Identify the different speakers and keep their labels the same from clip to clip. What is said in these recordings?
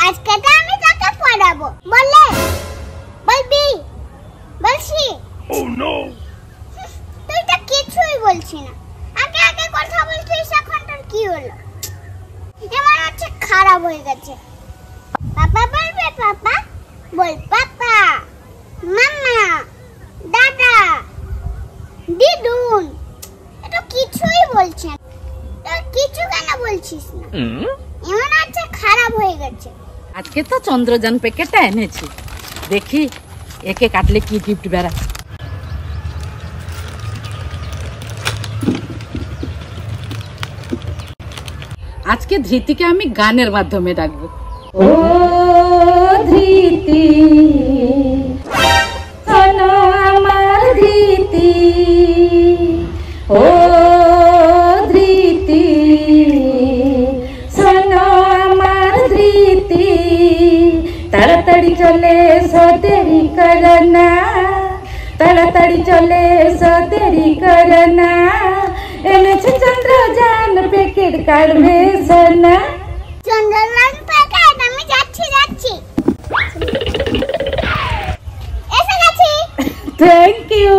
Speaker 1: আজকে তো আমি তোকে পড়াবো, বললে বলবি? বলছি। Oh no! তুই তো কিছুই বলছিস না, আগে আগে কথা বলছিস, এখন তোর কি হলো? এমন হচ্ছে খারাপ হয়ে গেছে। পাপা বলবে, পাপা বল, পাপা, মামা, দাদা, দিদুন, এটা কিছুই বলছেন। তোর কিছু কেন বলছিস না? এমন হচ্ছে খারাপ হয়ে গেছে।
Speaker 2: আজকে তো চন্দ্রযান প্যাকেটটা এনেছি, দেখি একে কাটলে কি গিফট বেরা। আজকে ধৃতিকে আমি গানের মাধ্যমে ডাকবো। ও ধৃতি, শোনো আমার ধৃতি, ও ধৃতি, শোনো আমার ধৃতি, তাড়াতাড়ি চলে এসো দেরি করো না, তাড়াতাড়ি চলে এসো দেরি করো না, এনেছে চন্দ্রযান প্যাকেট কাটবে সোনা।
Speaker 1: চন্দ্রযান প্যাকেট, আমি যাচ্ছি যাচ্ছি, এসে গেছি।
Speaker 2: Thank you.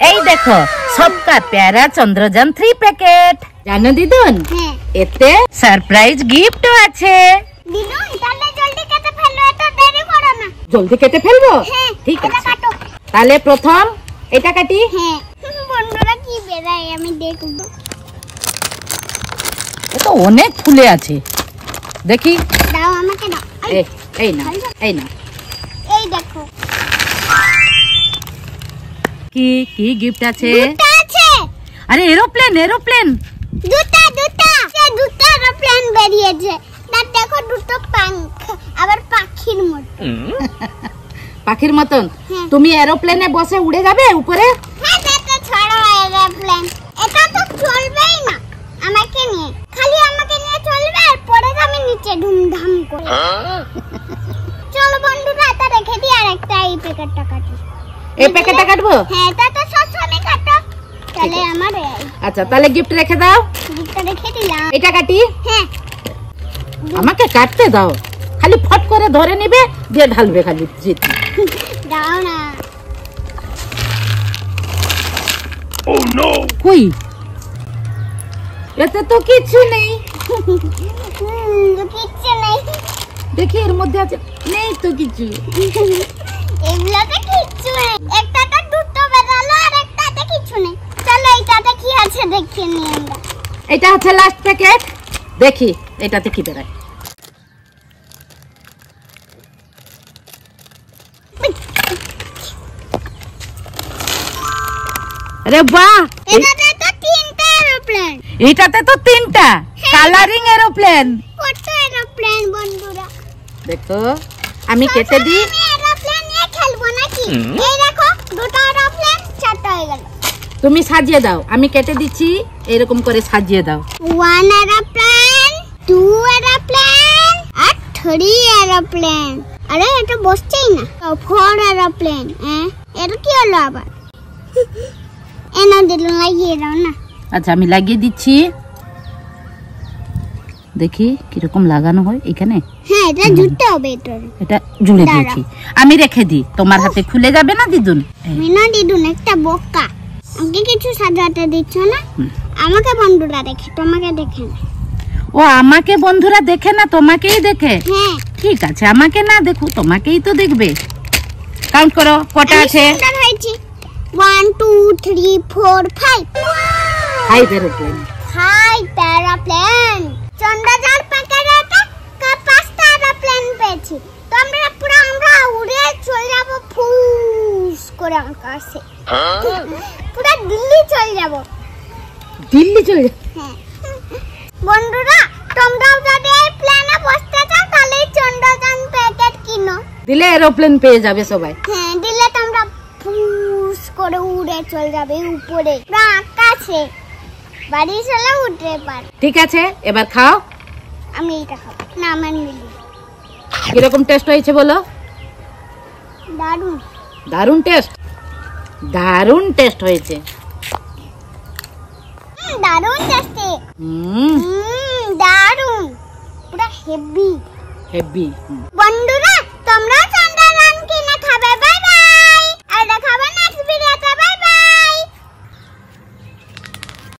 Speaker 2: এই দেখো সবকা প্যারা চন্দ্রযান 3 প্যাকেট। জানো দিদুন, এতে সারপ্রাইজ গিফটও আছে।
Speaker 1: দিদুন তাহলে জলদি কেটে ফেলো, এত দেরি করো না।
Speaker 2: জলদি কেটে ফেলবো? ঠিক
Speaker 1: এটা
Speaker 2: আছে,
Speaker 1: কাটো।
Speaker 2: তাহলে প্রথম এটা কাটি।
Speaker 1: হ্যাঁ, বন্ধুরা কি বেরায় আমি দেখবো।
Speaker 2: এটা অনেক ফুলে আছে, দেখি।
Speaker 1: দাও আমাকে দাও।
Speaker 2: এই না, এই না,
Speaker 1: এই দেখো
Speaker 2: কি কি গিফট আছে।
Speaker 1: দুটো আছে।
Speaker 2: আরে এরোপ্লেন, এরোপ্লেন
Speaker 1: দুটো দুটো, দুটো এরোপ্লেন বেরিয়েছে। তার দেখো দুটো পাঙ্খ, আবার পাখির মতো।
Speaker 2: পাখির মতন? তুমি এরোপ্লেনে বসে উড়ে যাবে উপরে?
Speaker 1: হ্যাঁ, এটা ছাড়ো এরোপ্লেন, এটা তো চলবেই না আমাকে নিয়ে, খালি আমাকে নিয়ে চলবে আর পরে আমি নিচে ধুমধাম করে। চলো বন্ধুরা, এটা রেখে দিই, আর একটা এই প্যাকেটটা কাটি।
Speaker 2: এই প্যাকেটটা কাটবো?
Speaker 1: হ্যাঁ, এটা তো সবসময় কাটো। তাহলে আমার
Speaker 2: আচ্ছা, তাহলে গিফট রেখে দাও।
Speaker 1: গিফটটা রেখে দিলাম।
Speaker 2: এটা কাটি।
Speaker 1: হ্যাঁ,
Speaker 2: আমাকে কাটতে দাও, খালি ফট করে ধরে নিবে দিয়ে ঢালবে খালি। জিত
Speaker 1: দাও না।
Speaker 2: ও নো, কই এতে তো কিছু নেই।
Speaker 1: কিচ্ছু নেই,
Speaker 2: দেখি এর মধ্যে আছে, নেই তো কিছু।
Speaker 1: এগুলোতে কিচ্ছু নেই, একটাতে দুটো বেরালো আর একটাতে কিছু নেই। চলো এইটাতে কি আছে দেখে নিই আমরা।
Speaker 2: এটা হচ্ছে লাস্ট প্যাকেট, দেখি এটাতে কি বেরায়। আরে বাহ,
Speaker 1: এটাতে তো তিনটা এরোপ্লেন।
Speaker 2: এটাতে তো 3টা কালারিং এরোপ্লেন।
Speaker 1: কত এরোপ্লেন বন্ধুরা,
Speaker 2: দেখো আমি কেটে দিই।
Speaker 1: আমি এরোপ্লেন নিয়ে খেলবো নাকি? এই দেখো দুটো এরোপ্লেন, 4টা হয়ে গেল।
Speaker 2: তুমি সাজিয়ে দাও, আমি কেটে দিচ্ছি, এরকম করে সাজিয়ে দাও।
Speaker 1: 1 এরোপ্লেন, 2 এরোপ্লেন আর 3 এরোপ্লেন। আরে এটা বসছেই না। 4 এরোপ্লেন। এটা কি হলো আবার? এনা দিলুন, লাগিয়ে দাও না।
Speaker 2: আচ্ছা আমি লাগিয়ে দিচ্ছি, দেখি কিরকম লাগানো হয় এখানে।
Speaker 1: হ্যাঁ, এটা জুড়তে হবে।
Speaker 2: এটা জুড়ে দিয়েছি, আমি রেখে দিই, তোমার হাতে খুলে যাবে না দিদুন।
Speaker 1: মিনা দিদুন একটা বোকা, আমাকে কিছু সাজাতে দিচ্ছ না। আমাকে বন্ধুরা দেখে, তোমাকে দেখে না।
Speaker 2: ও আমাকে বন্ধুরা দেখে না, তোমাকেই দেখে?
Speaker 1: হ্যাঁ,
Speaker 2: ঠিক আছে, আমাকে না দেখো, তোমাকেই তো দেখবে। কাউন্ট করো কটা আছে।
Speaker 1: 1 2 3 4 5।
Speaker 2: 5 এরোপ্লেন।
Speaker 1: 5 এরোপ্লেন। চন্দ্রযান প্যাকেটে 5টা এরোপ্লেন পেয়েছি। তো আমরা উড়ে চলে যাবো ফুস করে আকাশে, পুরো দিল্লি চলে যাবো।
Speaker 2: দিল্লি চলে যাবো?
Speaker 1: হ্যাঁ বন্ধুরা, তোমরাও যদি এই প্লেনে বসতে চাও তাহলে চন্দ্রযান প্যাকেট কিনো,
Speaker 2: দিলে এরোপ্লেন পেয়ে যাবে সবাই।
Speaker 1: হ্যাঁ, দিলে তোমরা ফুস করে উড়ে চলে যাবে উপরে পুরো আকাশে, বাড়ি চলে উঠতে পার।
Speaker 2: ঠিক আছে, এবার খাও।
Speaker 1: আমি এটা খাবো না, আমার মিলি।
Speaker 2: কিরকম টেস্ট হয়েছে বলো?
Speaker 1: দারুণ।
Speaker 2: দারুণ টেস্ট, দারুণ টেস্ট হয়েছে।
Speaker 1: দারুণ টেস্টি। দারুণ, পুরো হেভি।
Speaker 2: হেভি।
Speaker 1: বন্য